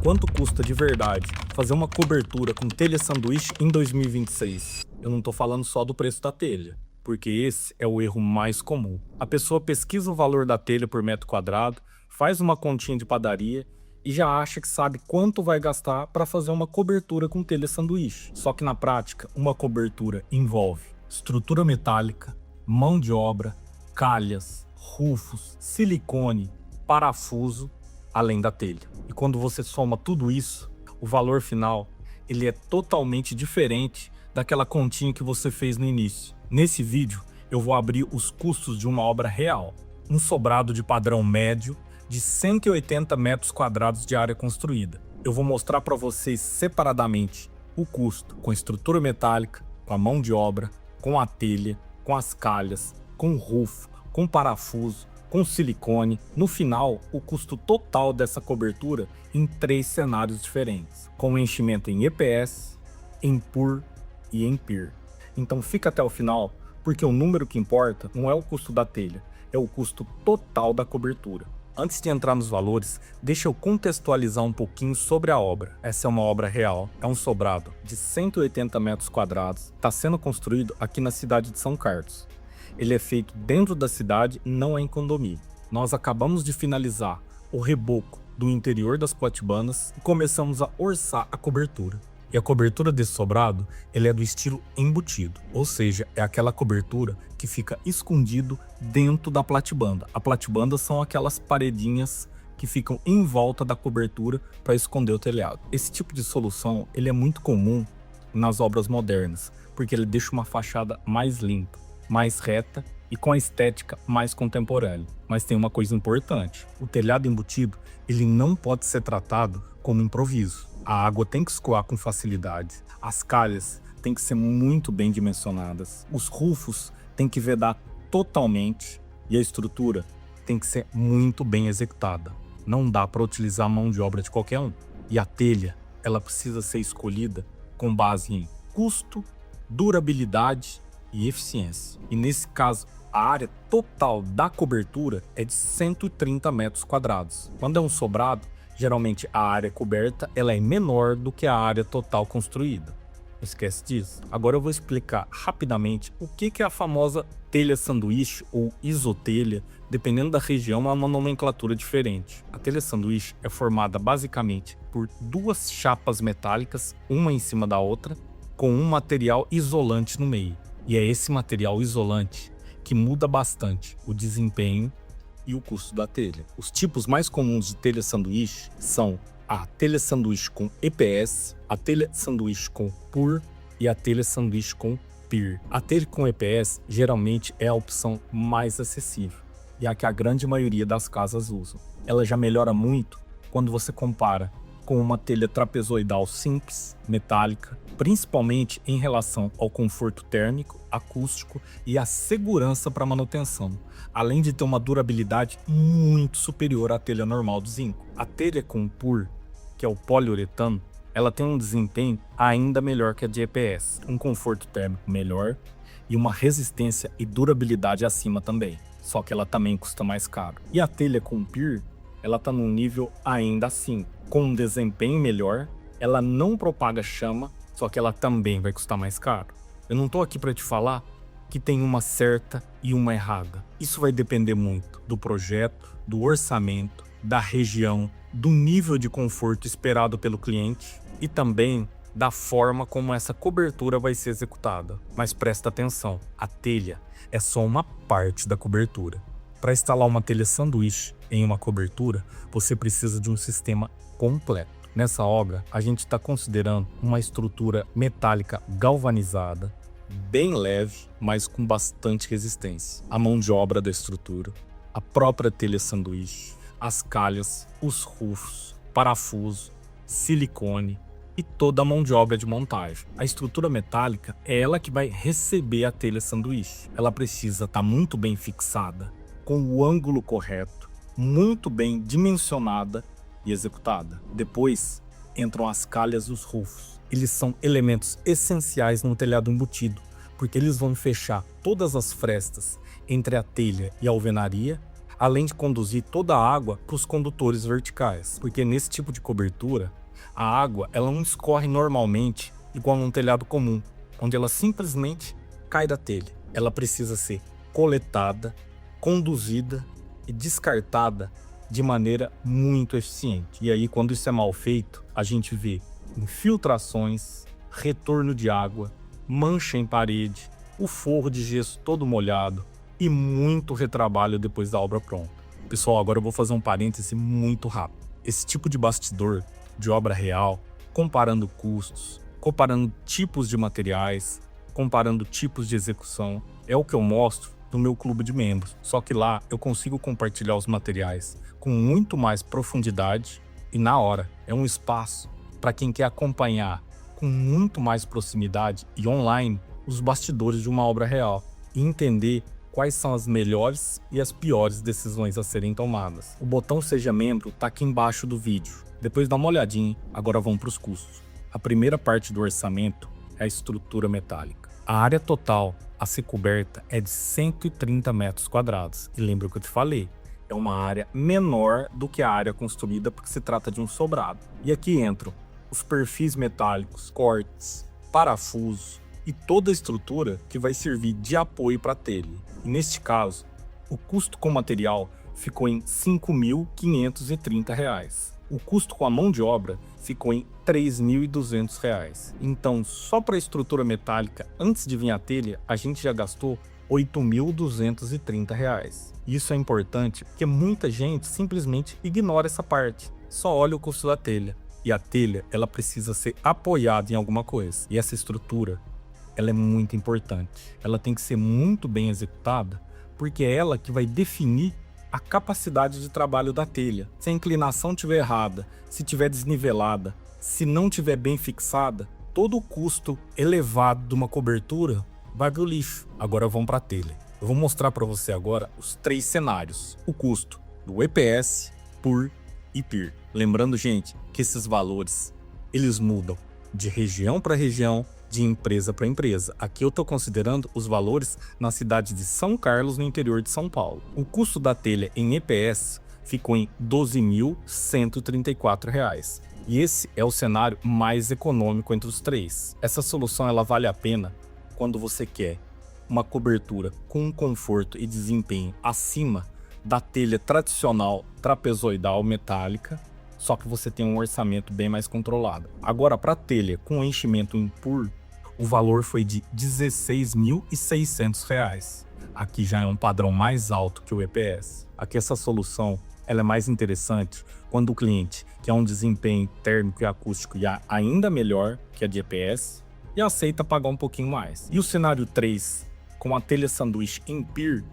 quanto custa de verdade fazer uma cobertura com telha sanduíche em 2026? Eu não tô falando só do preço da telha, porque esse é o erro mais comum. A pessoa pesquisa o valor da telha por metro quadrado, faz uma continha de padaria e já acha que sabe quanto vai gastar para fazer uma cobertura com telha sanduíche. Só que na prática, uma cobertura envolve estrutura metálica, mão de obra, calhas, rufos, silicone, parafuso, além da telha. E quando você soma tudo isso, o valor final ele é totalmente diferente daquela continha que você fez no início. Nesse vídeo, eu vou abrir os custos de uma obra real. Um sobrado de padrão médio de 180 metros quadrados de área construída. Eu vou mostrar para vocês separadamente o custo com estrutura metálica, com a mão de obra, com a telha, com as calhas, com o rufo, com parafuso, com silicone. No final, o custo total dessa cobertura em 3 cenários diferentes, com enchimento em EPS, em PUR e em PIR. Então fica até o final, porque o número que importa não é o custo da telha, é o custo total da cobertura. Antes de entrar nos valores, deixa eu contextualizar um pouquinho sobre a obra. Essa é uma obra real, é um sobrado de 180 metros quadrados, está sendo construído aqui na cidade de São Carlos. Ele é feito dentro da cidade, não é em condomínio. Nós acabamos de finalizar o reboco do interior das platibanas e começamos a orçar a cobertura. E a cobertura desse sobrado, ele é do estilo embutido, ou seja, é aquela cobertura que fica escondido dentro da platibanda. A platibanda são aquelas paredinhas que ficam em volta da cobertura para esconder o telhado. Esse tipo de solução, ele é muito comum nas obras modernas, porque ele deixa uma fachada mais limpa, mais reta e com a estética mais contemporânea. Mas tem uma coisa importante, o telhado embutido, ele não pode ser tratado como improviso. A água tem que escoar com facilidade, as calhas têm que ser muito bem dimensionadas, os rufos têm que vedar totalmente e a estrutura tem que ser muito bem executada. Não dá para utilizar a mão de obra de qualquer um. E a telha, ela precisa ser escolhida com base em custo, durabilidade e eficiência. E nesse caso, a área total da cobertura é de 130 metros quadrados. Quando é um sobrado, geralmente a área coberta ela é menor do que a área total construída. Não esquece disso. Agora eu vou explicar rapidamente o que é a famosa telha sanduíche ou isotelha. Dependendo da região, é uma nomenclatura diferente. A telha sanduíche é formada basicamente por 2 chapas metálicas, uma em cima da outra, com um material isolante no meio. E é esse material isolante que muda bastante o desempenho e o custo da telha. Os tipos mais comuns de telha sanduíche são a telha sanduíche com EPS, a telha sanduíche com PUR e a telha sanduíche com PIR. A telha com EPS geralmente é a opção mais acessível e a que a grande maioria das casas usam. Ela já melhora muito quando você compara com uma telha trapezoidal simples, metálica, principalmente em relação ao conforto térmico, acústico e a segurança para manutenção, além de ter uma durabilidade muito superior à telha normal do zinco. A telha com PUR, que é o poliuretano, ela tem um desempenho ainda melhor que a de EPS, um conforto térmico melhor e uma resistência e durabilidade acima também, só que ela também custa mais caro. E a telha com PIR, ela está num nível ainda assim, com um desempenho melhor, ela não propaga chama, só que ela também vai custar mais caro. Eu não tô aqui para te falar que tem uma certa e uma errada. Isso vai depender muito do projeto, do orçamento, da região, do nível de conforto esperado pelo cliente e também da forma como essa cobertura vai ser executada. Mas presta atenção, a telha é só uma parte da cobertura. Para instalar uma telha sanduíche em uma cobertura, você precisa de um sistema completo. Nessa obra, a gente está considerando uma estrutura metálica galvanizada, bem leve, mas com bastante resistência. A mão de obra da estrutura, a própria telha sanduíche, as calhas, os rufos, parafuso, silicone e toda a mão de obra de montagem. A estrutura metálica é ela que vai receber a telha sanduíche. Ela precisa estar muito bem fixada, com o ângulo correto, muito bem dimensionada e executada. Depois entram as calhas e os rufos. Eles são elementos essenciais no telhado embutido, porque eles vão fechar todas as frestas entre a telha e a alvenaria, além de conduzir toda a água para os condutores verticais, porque nesse tipo de cobertura, a água ela não escorre normalmente igual num telhado comum, onde ela simplesmente cai da telha. Ela precisa ser coletada, conduzida e descartada de maneira muito eficiente. E aí, quando isso é mal feito, a gente vê infiltrações, retorno de água, mancha em parede, o forro de gesso todo molhado e muito retrabalho depois da obra pronta. Pessoal, agora eu vou fazer um parêntese muito rápido. Esse tipo de bastidor de obra real, comparando custos, comparando tipos de materiais, comparando tipos de execução, é o que eu mostro no meu clube de membros. Só que lá eu consigo compartilhar os materiais com muito mais profundidade e na hora. É um espaço para quem quer acompanhar com muito mais proximidade e online os bastidores de uma obra real e entender quais são as melhores e as piores decisões a serem tomadas. O botão Seja Membro está aqui embaixo do vídeo. Depois dá uma olhadinha, agora vamos para os custos. A primeira parte do orçamento é a estrutura metálica. A área total a ser coberta é de 130 metros quadrados. E lembra o que eu te falei, é uma área menor do que a área construída porque se trata de um sobrado. E aqui entram os perfis metálicos, cortes, parafusos e toda a estrutura que vai servir de apoio para a telha. E neste caso, o custo com material ficou em R$ 5.530. O custo com a mão de obra ficou em R$ 3.200. Então, só para a estrutura metálica, antes de vir a telha, a gente já gastou R$ 8.230. Isso é importante porque muita gente simplesmente ignora essa parte, só olha o custo da telha. E a telha, ela precisa ser apoiada em alguma coisa. E essa estrutura, ela é muito importante. Ela tem que ser muito bem executada, porque é ela que vai definir a capacidade de trabalho da telha. Se a inclinação estiver errada, se estiver desnivelada, se não estiver bem fixada, todo o custo elevado de uma cobertura vai pro lixo. Agora vamos para a telha. Eu vou mostrar para você agora os 3 cenários. O custo do EPS, PUR e PIR. Lembrando, gente, que esses valores eles mudam de região para região, de empresa para empresa. Aqui eu estou considerando os valores na cidade de São Carlos, no interior de São Paulo. O custo da telha em EPS ficou em R$ 12.134. E esse é o cenário mais econômico entre os 3. Essa solução ela vale a pena quando você quer uma cobertura com um conforto e desempenho acima da telha tradicional trapezoidal metálica, só que você tem um orçamento bem mais controlado. Agora, para telha com enchimento em PUR, o valor foi de R$ 16.600. Aqui já é um padrão mais alto que o EPS. Aqui essa solução ela é mais interessante quando o cliente quer um desempenho térmico e acústico ainda melhor que a de EPS e aceita pagar um pouquinho mais. E o cenário 3, com a telha sanduíche em PIR,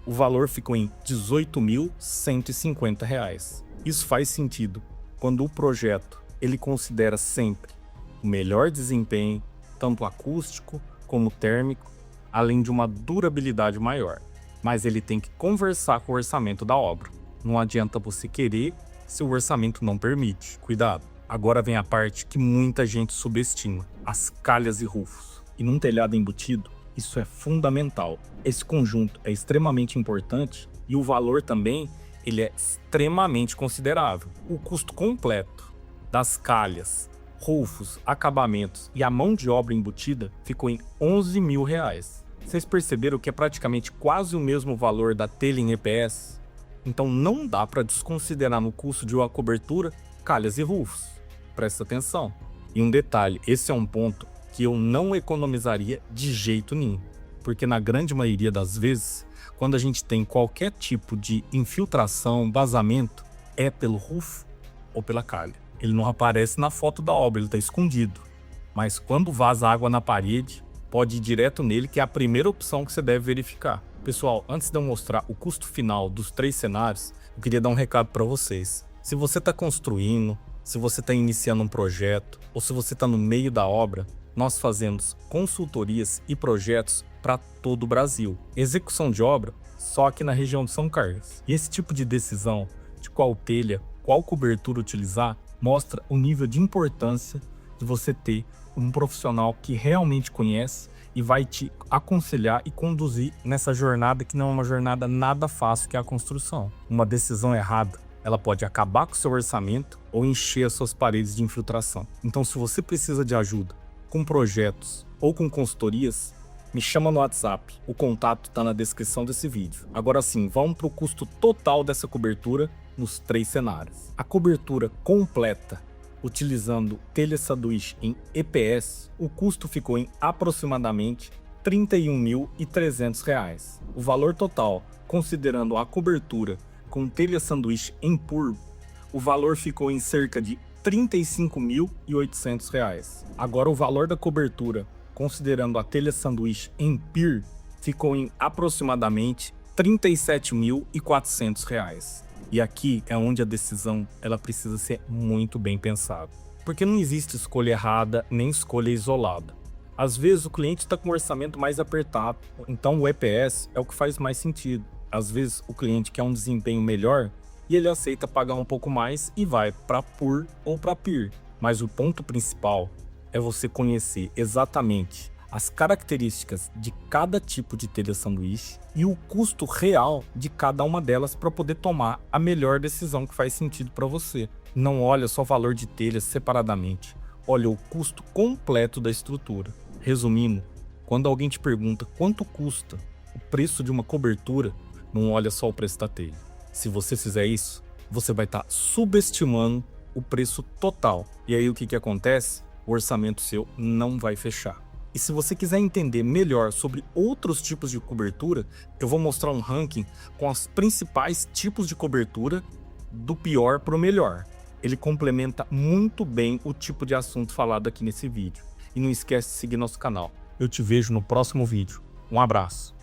o valor ficou em R$ 18.150. Isso faz sentido quando o projeto ele considera sempre o melhor desempenho, tanto acústico como térmico, além de uma durabilidade maior. Mas ele tem que conversar com o orçamento da obra. Não adianta você querer se o orçamento não permite. Cuidado! Agora vem a parte que muita gente subestima: as calhas e rufos. E num telhado embutido, isso é fundamental. Esse conjunto é extremamente importante e o valor também ele é extremamente considerável. O custo completo das calhas, rufos, acabamentos e a mão de obra embutida ficou em R$ 11.000. Vocês perceberam que é praticamente quase o mesmo valor da telha em EPS? Então não dá para desconsiderar no custo de uma cobertura calhas e rufos. Presta atenção. E um detalhe, esse é um ponto que eu não economizaria de jeito nenhum. Porque na grande maioria das vezes, quando a gente tem qualquer tipo de infiltração, vazamento, é pelo rufo ou pela calha. Ele não aparece na foto da obra, ele está escondido. Mas quando vaza água na parede, pode ir direto nele, que é a primeira opção que você deve verificar. Pessoal, antes de eu mostrar o custo final dos 3 cenários, eu queria dar um recado para vocês. Se você está construindo, se você está iniciando um projeto, ou se você está no meio da obra, nós fazemos consultorias e projetos para todo o Brasil. Execução de obra só aqui na região de São Carlos. E esse tipo de decisão de qual telha, qual cobertura utilizar, mostra o nível de importância de você ter um profissional que realmente conhece e vai te aconselhar e conduzir nessa jornada que não é uma jornada nada fácil, que é a construção. Uma decisão errada, ela pode acabar com o seu orçamento ou encher as suas paredes de infiltração. Então, se você precisa de ajuda com projetos ou com consultorias, me chama no WhatsApp, o contato está na descrição desse vídeo. Agora sim, vamos para o custo total dessa cobertura nos 3 cenários. A cobertura completa, utilizando telha sanduíche em EPS, o custo ficou em aproximadamente R$ 31.300. O valor total, considerando a cobertura com telha sanduíche em PUR, o valor ficou em cerca de R$ 35.800. Agora o valor da cobertura, considerando a telha sanduíche em PIR, ficou em aproximadamente R$ 37.400. E aqui é onde a decisão ela precisa ser muito bem pensada. Porque não existe escolha errada nem escolha isolada. Às vezes o cliente está com um orçamento mais apertado, então o EPS é o que faz mais sentido. Às vezes o cliente quer um desempenho melhor e ele aceita pagar um pouco mais e vai para PUR ou para PIR. Mas o ponto principal é você conhecer exatamente as características de cada tipo de telha sanduíche e o custo real de cada uma delas para poder tomar a melhor decisão que faz sentido para você. Não olha só o valor de telhas separadamente, olha o custo completo da estrutura. Resumindo, quando alguém te pergunta quanto custa o preço de uma cobertura, não olha só o preço da telha. Se você fizer isso, você vai estar subestimando o preço total. E aí o que acontece? O orçamento seu não vai fechar. E se você quiser entender melhor sobre outros tipos de cobertura, eu vou mostrar um ranking com os principais tipos de cobertura, do pior para o melhor. Ele complementa muito bem o tipo de assunto falado aqui nesse vídeo. E não esquece de seguir nosso canal. Eu te vejo no próximo vídeo. Um abraço.